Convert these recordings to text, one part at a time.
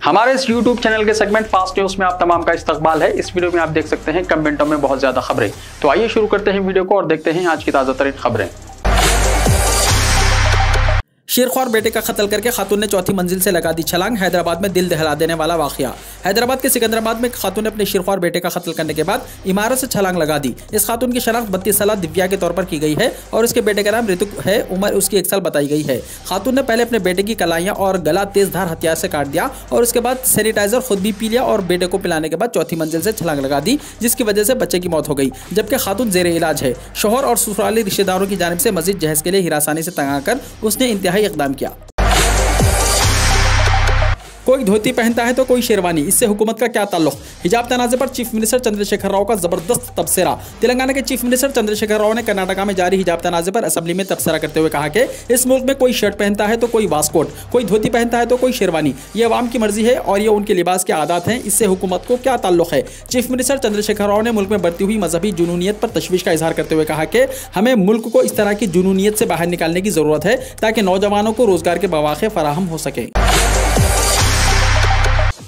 हमारे इस YouTube channel के सेगमेंट फास्ट न्यूज में आप तमाम का इस्तकबाल है। इस वीडियो में आप देख सकते हैं कमेंटों में बहुत ज्यादा खबरें। तो आइए शुरू करते हैं वीडियो को और देखते हैं आज की ताजा तरीन खबरें। शेरख्वार बेटे का कत्ल करके खातून ने चौथी मंजिल से लगा दी छलांग। हैदराबाद में दिल दहला देने वाला वाकया। हैदराबाद के सिकंदराबाद में एक खातून ने अपने शेरख्वार बेटे का कत्ल करने के बाद इमारत से छलांग लगा दी। इस खातून की शनाख्त 32 साल दिव्या के तौर पर की गई है और इसके बेटे का नाम ऋतु है। उम्र उसकी 1 साल बताई गई है। खातून ने पहले अपने बेटे की कलाइयां और गला तेजधार हथियार से काट दिया और उसके बाद सैनिटाइजर खुद भी पी लिया और बेटे को पिलाने के बाद चौथी मंजिल से छलांग लगा दी, जिसकी वजह से बच्चे की मौत हो गई, जबकि खातून जेरे इलाज है। शौहर और ससुराली रिश्तेदारों की जानिब से मजीद जहेज के लिए हिरासानी से तंग आकर उसने इंतहाई इकदाम किया। कोई धोती पहनता है तो कोई शेरवानी, इससे हुकूमत का क्या ताल्लुक। हिजाब तनाज़े पर चीफ मिनिस्टर चंद्रशेखर राव का जबरदस्त तबसरा। तेलंगाना के चीफ मिनिस्टर चंद्रशेखर राव ने कर्नाटका में जारी हिजाब तनाज़े पर असेंबली में तबसरा करते हुए कहा कि इस मुल्क में कोई शर्ट पहनता है तो कोई वास्कोट, कोई धोती पहनता है तो कोई शेरवानी। ये अवाम की मर्जी है और ये उनके लिबास के आदात हैं, इससे हुकूमत को क्या ताल्लुक है। चीफ मिनिस्टर चंद्रशेखर राव ने मुल्क में बढ़ती हुई मजहबी जुनूनियत पर तशवीश का इजहार करते हुए कहा कि हमें मुल्क को इस तरह की जुनूनियत से बाहर निकालने की जरूरत है ताकि नौजवानों को रोजगार के मौके फराहम हो सके।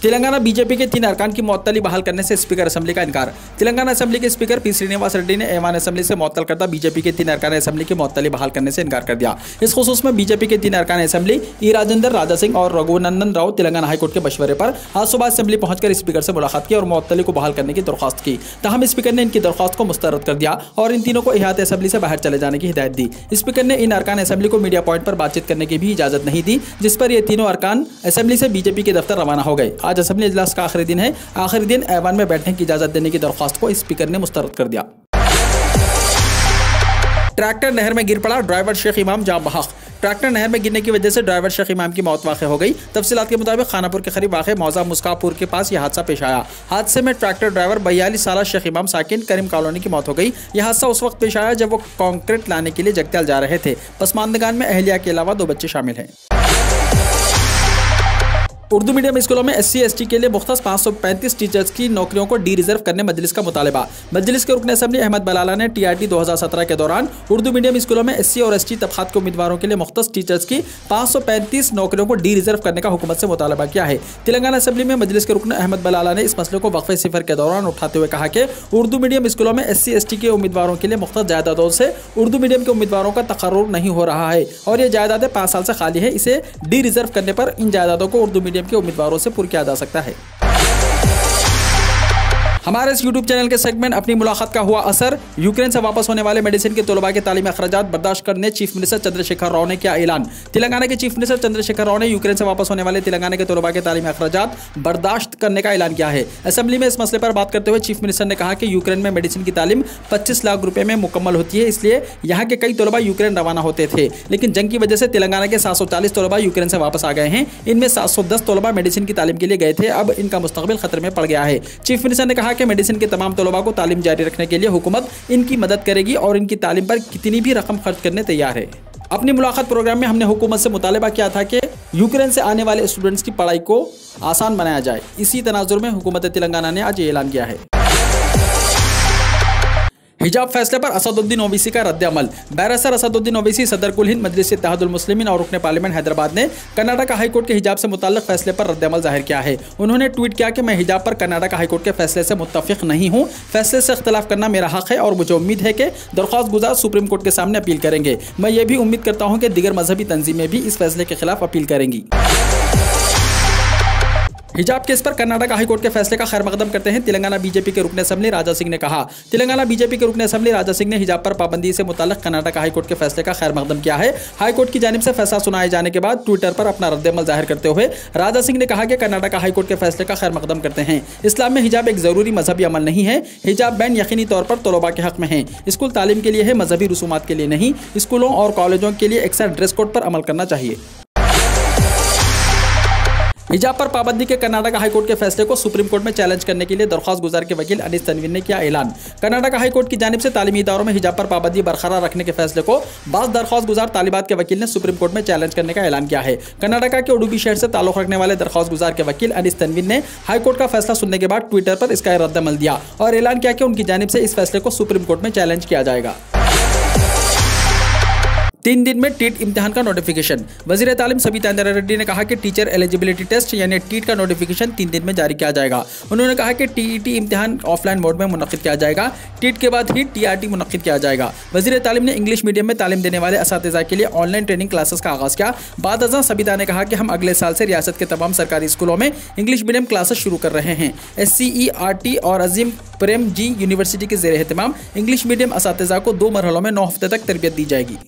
तेलंगाना बीजेपी के 3 अरकान की मुअत्तली बहाल करने से स्पीकर असेंबली का इनकार। तेलंगाना असेंबली के स्पीकर पी श्रीनिवास रेड्डी ने ऐवान असेंबली से मुअत्तल करता बीजेपी के 3 अरकान असेंबली की मुअत्तली बहाल करने से इनकार कर दिया। इस खुसूस में बीजेपी के 3 अरकान असेंबली ई राजेंद्र, राजा सिंह और रघुनंदन राव तेलंगाना हाईकोर्ट के मशवरे पर आज सुबह असेंबली पहुंचकर स्पीकर से मुलाकात की और मुअत्तली को बहाल करने की दरख्वास्त की। तहम स्पीकर ने इनकी दरख्वास्त को मुस्तरद कर दिया और इन तीनों को इहाते असेंबली से बाहर चले जाने की हिदायत दी। स्पीकर ने इन अरकान असेंबली को मीडिया पॉइंट पर बातचीत करने की भी इजाजत नहीं दी, जिस पर ये तीनों अरकान असेंबली से बीजेपी के दफ्तर रवाना हो गए। आज असेंबली इजलास का आखिरी दिन है। आखिरी दिन ऐवान में बैठने की इजाजत देने की दरख्वास्त को स्पीकर ने मुस्तरद कर दिया। ट्रैक्टर नहर में गिर पड़ा, ड्राइवर शेख इमाम जाँ बहक। ट्रैक्टर नहर में गिरने की वजह से ड्राइवर शेख इमाम की मौत वाक़ हो गई। तफसीलात के मुताबिक खानापुर के करीब वाक़ मौजा मुस्कापुर के पास यह हादसा पेश आया। हादसे में ट्रैक्टर ड्राइवर 42 साल शेख इमाम साकिन करीम कॉलोनी की मौत हो गई। यह हादसा उस वक्त पेश आया जब वो कंक्रीट लाने के लिए जगत्याल जा रहे थे। पसमानदगान में अहलिया के अलावा 2 बच्चे शामिल हैं। उर्दू मीडियम स्कूलों में SC ST के लिए मुख्तस 535 टीचर्स की नौकरियों को डी रिजर्व करने मजलिस का मुतालबा। मजलिस के रुकन असेंबली अहमद बलाला ने TRT 2017 के दौरान उर्दू मीडियम स्कूलों में SC और ST तबकात के उम्मीदवारों के लिए मुख्तस टीचर्स की 535 नौकरियों को डी रिजर्व करने का हुकूमत से मुतालबा किया है। तेलंगाना असेंबली में मजलिस के रुकन अहमद बलाला ने इस मसले को वक्फे सिफर के दौरान उठाते हुए कहा कि उर्दू मीडियम स्कूलों में SC ST के उम्मीदवारों के लिए मुख्तस जायदादों से उर्दू मीडियम के उम्मीदवारों का तकर्रुर नहीं हो रहा है और ये जायदादें 5 साल से खाली है। इसे डी रिजर्व करने पर इन जायदादों को उर्दू मीडियम के उम्मीदवारों से किया जा सकता है। हमारे इस YouTube चैनल के सेगमेंट अपनी मुलाकात का हुआ असर। यूक्रेन से वापस होने वाले मेडिसिन के तलबा के तालीमी अखराजात बर्दाश्त करने चीफ मिनिस्टर चंद्रशेखर राव ने किया ऐलान। तेलंगाना के चीफ मिनिस्टर चंद्रशेखर राव ने यूक्रेन से वापस होने वाले तेलंगाना के तलबा के तालीमी अखराजात बर्दाश्त करने का ऐलान किया है। असेंबली में इस मसले पर बात करते हुए चीफ मिनिस्टर ने कहा कि यूक्रेन में मेडिसिन की तालीम 25 लाख रुपए में मुकम्मल होती है, इसलिए यहाँ के कई तलबा यूक्रेन रवाना होते थे, लेकिन जंग की वजह से तेलंगाना के 740 तलबा यूक्रेन से वापस आ गए हैं। इनमें 710 तलबा मेडिसिन की तालीम के लिए गए थे। अब इनका मुस्तकबिल खतरे में पड़ गया है। चीफ मिनिस्टर ने कहा कि मेडिसिन के तमाम तलबा को तालीम जारी रखने के लिए हुकूमत इनकी मदद करेगी और इनकी तालीम पर कितनी भी रकम खर्च करने तैयार है। अपनी मुलाकात प्रोग्राम में हमने हुकूमत से मुतालबा किया था कि यूक्रेन से आने वाले स्टूडेंट्स की पढ़ाई को आसान बनाया जाए। इसी तनाजुर में हुकूमत तेलंगाना ने आज ये ऐलान किया है। हिजाब फैसले पर असदुद्दीन ओवैसी का रद्द-ए-अमल। बैरिस्टर असदुद्दीन ओवैसी सदर कुल हिंद मजलिस इत्तेहादुल मुस्लिमीन और रुकन पार्लियामेंट हैदराबाद ने कर्नाटक हाईकोर्ट के हिजाब से मुताल्लिक फैसले पर रद्द-ए-अमल जाहिर किया है। उन्होंने ट्वीट किया कि मैं हिजाब पर कर्नाटक हाईकोर्ट के फैसले से मुत्तफिक नहीं हूँ। फैसले से इख्तिलाफ करना मेरा हक है और मुझे उम्मीद है कि दरख्वास्त गुजार सुप्रीम कोर्ट के सामने अपील करेंगे। मैं ये भी उम्मीद करता हूँ कि दीगर मजहबी तंजीमें भी इस फैसले के खिलाफ अपील करेंगी। हिजाब केस पर कर्नाटक हाईकोर्ट के फैसले का खैर मकदम करते हैं तेलंगाना बीजेपी के रुकन असेंबली राजा सिंह ने कहा। तेलंगाना बीजेपी के रुकन असेंबली राजा सिंह ने हिजाब पर पाबंदी से मुताल्लिक कर्नाटक हाईकोर्ट के फैसले का खैर मकदम किया है। हाईकोर्ट की जानिब से फैसला सुनाए जाने के बाद ट्विटर पर अपना रद्द-ए-अमल जाहिर करते हुए राजा सिंह ने कहा कि कर्नाटक हाईकोर्ट के फैसले का खैर मकदम करते हैं। इस्लाम में हिजाब एक जरूरी मजहबी अमल नहीं है। हिजाब बैन यकीनी तौर पर तलबा के हक में है। स्कूल तालीम के लिए है, मजहबी रसूमात के लिए नहीं। स्कूलों और कॉलेजों के लिए एक साथ ड्रेस कोड पर अमल करना चाहिए। हिजाब पर पाबंदी के कर्नाटक हाईकोर्ट के फैसले को सुप्रीम कोर्ट में चैलेंज करने के लिए दरख्वास्त गुजार के वकील अनीस तनवीर ने किया ऐलान। कर्नाटक हाईकोर्ट की जानिब से तालीमी इदारों में हिजाब पर पाबंदी बरकरार रखने के फैसले को बाज़ दरख्वास्त गुजार तालिबात के वकील ने सुप्रीम कोर्ट में चैलेंज करने का ऐलान किया है। कर्नाटक के उडुपी शहर से ताल्लुक रखने वाले दरख्वास्त गुजार के वकील अनीस तनवीर ने हाईकोर्ट का फैसला सुनने के बाद ट्विटर पर इसका रद्द-ए-अमल दिया और ऐलान किया कि उनकी जानिब से इस फैसले को सुप्रीम कोर्ट में चैलेंज किया जाएगा। 3 दिन में टीट इम्तिहान का नोटिफिकेशन। वजीर तालीम सबीता इंदिरा रेड्डी ने कहा कि टीचर एलिजिबिलिटी टेस्ट यानी टीट का नोटिफिकेशन 3 दिन में जारी किया जाएगा। उन्होंने कहा कि टीईटी इम्तिहान ऑफलाइन मोड में मुनक्किद किया जाएगा। टीट के बाद ही टीआरटी मुनक्किद किया जाएगा। वजीर तालीम ने इंग्लिश मीडियम में तालीम देने वाले असातिज़ा के लिए ऑनलाइन ट्रेनिंग क्लासेस का आगाज़ किया। बाद अज़ां सबीता ने कहा कि हम अगले साल से रियासत के तमाम सरकारी स्कूलों में इंग्लिश मीडियम क्लासेस शुरू कर रहे हैं। SCERT और अजीम प्रेम जी यूनिवर्सिटी के ज़ेर एहतमाम इंग्लिश मीडियम असातिज़ा को 2 मरहलों में 9 हफ्ते तक तरबियत दी जाएगी।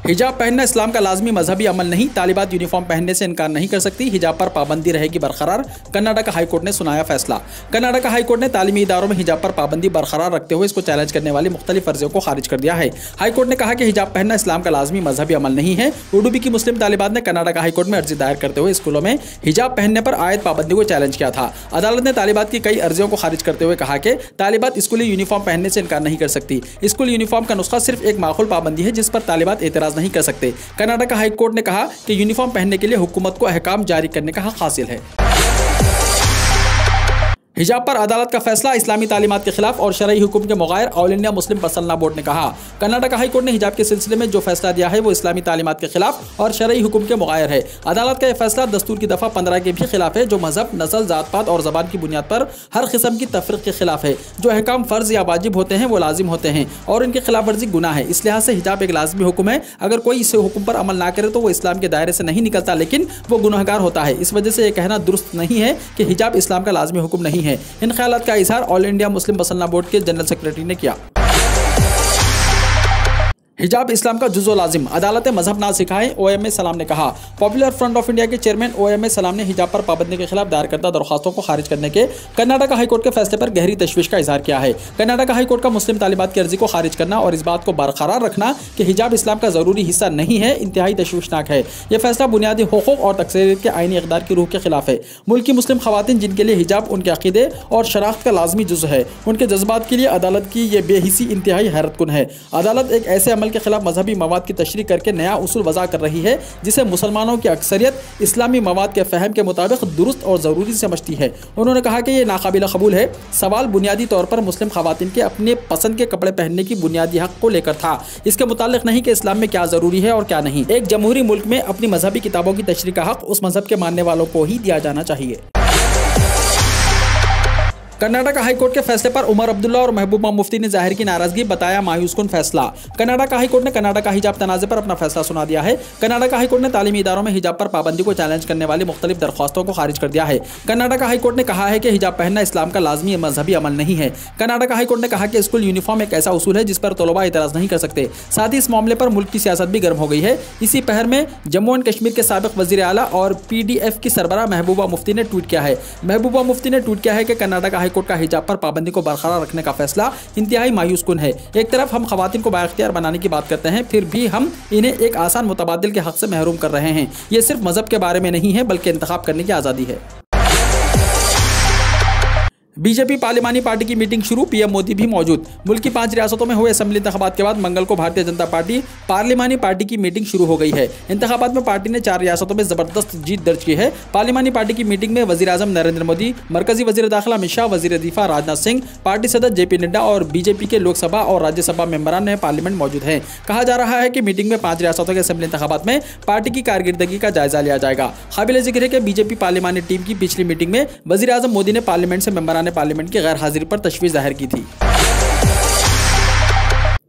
हिजाब पहनना इस्लाम का लाजमी मजहबी अमल नहीं, तालिबात यूनिफॉर्म पहनने से इनकार नहीं कर सकती, हिजाब पर पाबंदी रहेगी बरकरार। कर्नाटक हाई कोर्ट ने सुनाया फैसला। कर्नाटक हाई कोर्ट ने तालीमी इदारों में हिजाब पर पाबंदी बरकरार रखते हुए इसको चैलेंज करने वाली मुख्तलिफ अर्जियों को खारिज कर दिया है। हाई कोर्ट ने कहा कि हिजाब पहनना इस्लाम का लाजमी मजहबी अमल नहीं है। उडुपी की मुस्लिम तालिबात ने कर्नाटक हाई कोर्ट में अर्जी दायर करते हुए स्कूलों में हिजाब पहनने पर आयद पाबंदी को चैलेंज किया था। अदालत ने तालिबात की कई अर्जियों को खारिज करते हुए कहा कि तालिबात स्कूली यूनिफॉर्म पहनने से इनकार नहीं कर सकती। स्कूल यूनिफॉर्म का नुस्खा सिर्फ एक माकूल पाबंदी है जिस पर तालिबात एतराज नहीं कर सकते। कर्नाटक हाई कोर्ट ने कहा कि यूनिफॉर्म पहनने के लिए हुकूमत को अहकाम जारी करने का हक हासिल है। हिजाब पर अदालत का फैसला, इस्लामी तालीमात के खिलाफ और शरई हुक्म के मुग़ायर। All India Muslim Personal Board ने कहा कर्नाटक हाई कोर्ट ने हिजाब के सिलसिले में जो फैसला दिया है वो इस्लामी तालीमात के खिलाफ और शरई हुक्म के मुग़ायर है। अदालत का यह फैसला दस्तूर की दफ़ा 15 के भी खिलाफ है जो मजहब, नस्ल, जात पात और ज़बान की बुनियाद पर हर किस्म की तफरीक के खिलाफ है। जो अहकाम फ़र्ज़ या वाजिब होते हैं वो लाजिम होते हैं और इनकी खिलाफ वर्जी गुनाह है। इस लिहाज से हिजाब एक लाजमी हुक्म है। अगर कोई इस हुक्म पर अमल ना करे तो वो इस्लाम के दायरे से नहीं निकलता, लेकिन वो गुनहगार होता है। इस वजह से यह कहना दुरुस्त नहीं है कि हिजाब इस्लाम का लाजमी हुक्म नहीं है। इन ख्यालात का इजहार all India Muslim Personal board के जनरल सेक्रेटरी ने किया। हिजाब इस्लाम का जुज़ो लाजिम, अदालत मजहब ना सिखाएं, OMA सलाम ने कहा। पॉपुलर फ्रंट ऑफ इंडिया के चेयरमैन OMA सलाम ने हिजाब पर पाबंदी के खिलाफ दायर करदा दरख्वास्तों को खारिज करने के कर्नाटक हाई कोर्ट के फैसले पर गहरी तशवीश का इजहार किया है। कर्नाटक हाई कोर्ट का मुस्लिम तालिबात की अर्जी को खारिज करना और इस बात को बरकरार रखना कि हिजाब इस्लाम का ज़रूरी हिस्सा नहीं है इंतहाई तशवीशनाक है। यह फैसला बुनियादी हुकूक और तकसीरियत के आईनी इक़दार की रूह के खिलाफ है। मुल्क की मुस्लिम ख़वातीन जिनके लिए हिजाब उनके अक़ीदे और शनाख्त का लाजमी जुज़ है, उनके जज्बात के लिए अदालत की यह बेहिसी इंतहाई हैरतकुन है। अदालत एक ऐसे अमल के खिलाफ मजहबी मवाद की तशरीह करके नया उसूल वज़ा कर रही है जिसे मुसलमानों की अक्सरियत इस्लामी मवाद के फ़हम के मुताबिक दुरुस्त और ज़रूरी समझती है। उन्होंने कहा कि यह नाकाबिल कबूल है। सवाल बुनियादी तौर पर मुस्लिम ख़वातीन के अपने पसंद के कपड़े पहनने की बुनियादी हक़ को लेकर था, इसके मुताल्लिक़ नहीं कि इस्लाम में क्या ज़रूरी है और क्या नहीं। एक जमहूरी मुल्क में अपनी मजहबी किताबों की तशरीह का हक़ उस मजहब के मानने वालों को ही दिया जाना चाहिए। कर्नाटक हाई कोर्ट के फैसले पर उमर अब्दुल्ला और महबूबा मुफ्ती ने जाहिर की नाराजगी, बताया मायूसकुन फैसला। कर्नाटक हाई कोर्ट ने कर्नाटक हिजाब तनाज़े पर अपना फैसला सुना दिया है। कर्नाटक हाई कोर्ट ने तालीमी इदारों में हिजाब पर पाबंदी को चैलेंज करने वाली मुख्तलिफ दरख्वास्तों को खारिज कर दिया है। कर्नाटक हाई कोर्ट ने कहा है कि हिजाब पहनना इस्लाम का लाजमी मजहबी अमल नहीं है। कर्नाटक हाई कोर्ट ने कहा कि स्कूल यूनिफॉर्म एक ऐसा उसूल है जिस पर तलबा एतराज़ नहीं कर सकते। साथ ही इस मामले पर मुल्क की सियासत भी गर्म हो गई है। इसी पहर में जम्मू एंड कश्मीर के साबिक़ वज़ीर आला और PDF की सरबराह महबूबा मुफ्ती ने ट्वीट किया है। महबूबा मुफ्ती ने ट्वीट किया है कि कर्नाटक हाई कोर्ट का हिजाब पर पाबंदी को बरकरार रखने का फैसला इंतहाई मायूसकुन है। एक तरफ हम खवातीन को बाइख्तियार बनाने की बात करते हैं, फिर भी हम इन्हें एक आसान मुतबादिल के हक से महरूम कर रहे हैं। ये सिर्फ मजहब के बारे में नहीं है बल्कि इंतखाब करने की आज़ादी है। बीजेपी पार्लिमानी पार्टी की मीटिंग शुरू, PM मोदी भी मौजूद। मुल्क की 5 रियासतों में हुए असेंबली इंतखाबात के बाद मंगल को भारतीय जनता पार्टी पार्लिमानी पार्टी की मीटिंग शुरू हो गई है। इंतखाबात में पार्टी ने 4 रियासतों में जबरदस्त जीत दर्ज की है। पार्लिमानी पार्टी की मीटिंग में वज़ीर आज़म नरेंद्र मोदी, मरकजी वज़ीर दाखिला अमित शाह, वज़ीर दिफा राजनाथ सिंह, पार्टी सदस्य JP नड्डा और बीजेपी के लोकसभा और राज्यसभा मेंबरान पार्लियामेंट मौजूद हैं। कहा जा रहा है कि मीटिंग में 5 रियासतों के असेंबली इंतखाबात में पार्टी की कारकर्दगी का जायजा लिया जाएगा। काबिल जिक्र है कि बीजेपी पार्लिमानी टीम की पिछली मीटिंग में वज़ीर आज़म मोदी ने पार्लियामेंट से मेंबरान पार्लियामेंट की गैर हाजिरी पर तशवीश जाहिर की थी।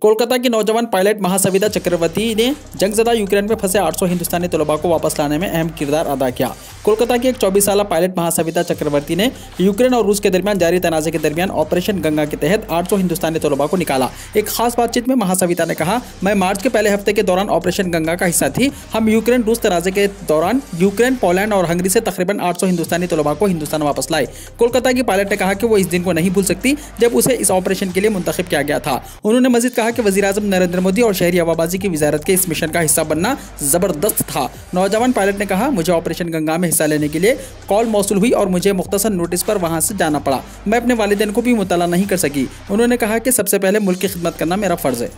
कोलकाता की नौजवान पायलट महासविता चक्रवर्ती ने जंगज़दा यूक्रेन में फंसे 800 हिंदुस्तानी तलबा को वापस लाने में अहम किरदार अदा किया। कोलकाता की एक 24 साल पायलट महासविता चक्रवर्ती ने यूक्रेन और रूस के दरमियान जारी तनाज़े के दरमियान ऑपरेशन गंगा के तहत 800 हिंदुस्तानी तलबा को निकाला। एक खास बातचीत में महासविता ने कहा, मैं मार्च के पहले हफ्ते के दौरान ऑपरेशन गंगा का हिस्सा थी। हम यूक्रेन रूस तनाज़े के दौरान यूक्रेन, पोलैंड और हंगरी से तकरीबन 800 हिंदुस्तानी तलबा को हिंदुस्तान वापस लाए। कोलकाता की पायलट ने कहा कि वो इस दिन को नहीं भूल सकती जब उसे इस ऑपरेशन के लिए मुंतखब किया गया था। उन्होंने मजीद कहा कि वज़ीर आज़म नरेंद्र मोदी और शहरी हवाबाजी की वजारत के इस मिशन का हिस्सा बनना जबरदस्त था। नौजवान पायलट ने कहा, मुझे ऑपरेशन गंगा में हिस्सा लेने के लिए कॉल मौसूल हुई और मुझे मुख्तसर नोटिस पर वहां से जाना पड़ा। मैं अपने वालिदैन को भी मुतला नहीं कर सकी। उन्होंने कहा कि सबसे पहले मुल्क की खिदमत करना मेरा फर्ज है।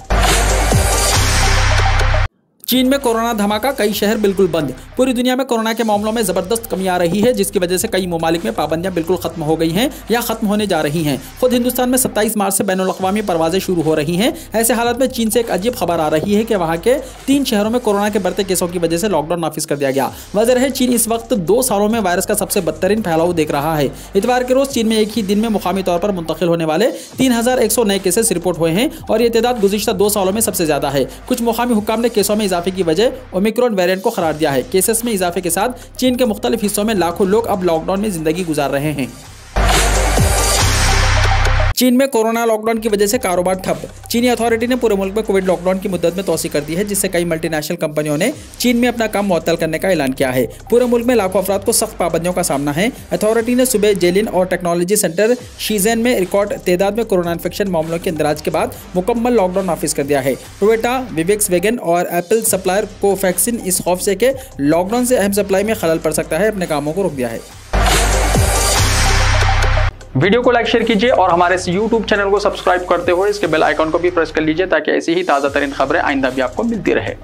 चीन में कोरोना धमाका, कई शहर बिल्कुल बंद। पूरी दुनिया में कोरोना के मामलों में जबरदस्त कमी आ रही है, जिसकी वजह से कई ममालिक में पाबंदियां बिल्कुल खत्म हो गई हैं या खत्म होने जा रही हैं। खुद हिंदुस्तान में 27 मार्च से बैनुल-अक़वामी परवाजें शुरू हो रही हैं। ऐसे हालात में चीन से एक अजीब खबर आ रही है कि वहां के 3 शहरों में कोरोना के बढ़ते केसों की वजह से लॉकडाउन नाफिज कर दिया गया। वजह है चीन इस वक्त 2 सालों में वायरस का सबसे बदतरीन फैलाव देख रहा है। इतवार के रोज चीन में एक ही दिन में मुकामी तौर पर मुंतकिल होने वाले 3100 नए केसेस रिपोर्ट हुए हैं और ये तादाद गुज़िश्ता 2 सालों में सबसे ज्यादा है। कुछ मुकामी हुक्काम ने केसों में इजाफे की वजह ओमिक्रॉन वेरिएंट को करार दिया है। केसेस में इजाफे के साथ चीन के मुख्तलिफ हिस्सों में लाखों लोग अब लॉकडाउन में जिंदगी गुजार रहे हैं। चीन में कोरोना लॉकडाउन की वजह से कारोबार ठप। चीनी अथॉरिटी ने पूरे मुल्क में कोविड लॉकडाउन की मुद्दत में तोसी कर दी है, जिससे कई मल्टीनेशनल कंपनियों ने चीन में अपना काम मुअत्तल करने का ऐलान किया है। पूरे मुल्क में लाखों अफराद को सख्त पाबंदियों का सामना है। अथॉरिटी ने सुबह जेलिन और टेक्नोलॉजी सेंटर शीजेन में रिकॉर्ड तादाद में कोरोना इन्फेक्शन मामलों के इंदराज के बाद मुकम्मल लॉकडाउन नाफिज कर दिया है। टोयोटा, विवेक्सवैगन और एप्पल सप्लायर कोवैक्सीन इस खौफ से कि लॉकडाउन से अहम सप्लाई में खलल पड़ सकता है, अपने कामों को रोक दिया है। वीडियो को लाइक शेयर कीजिए और हमारे इस YouTube चैनल को सब्सक्राइब करते हुए इसके बेल आइकॉन को भी प्रेस कर लीजिए ताकि ऐसी ही ताज़ा तरीन खबरें आइंदा भी आपको मिलती रहे।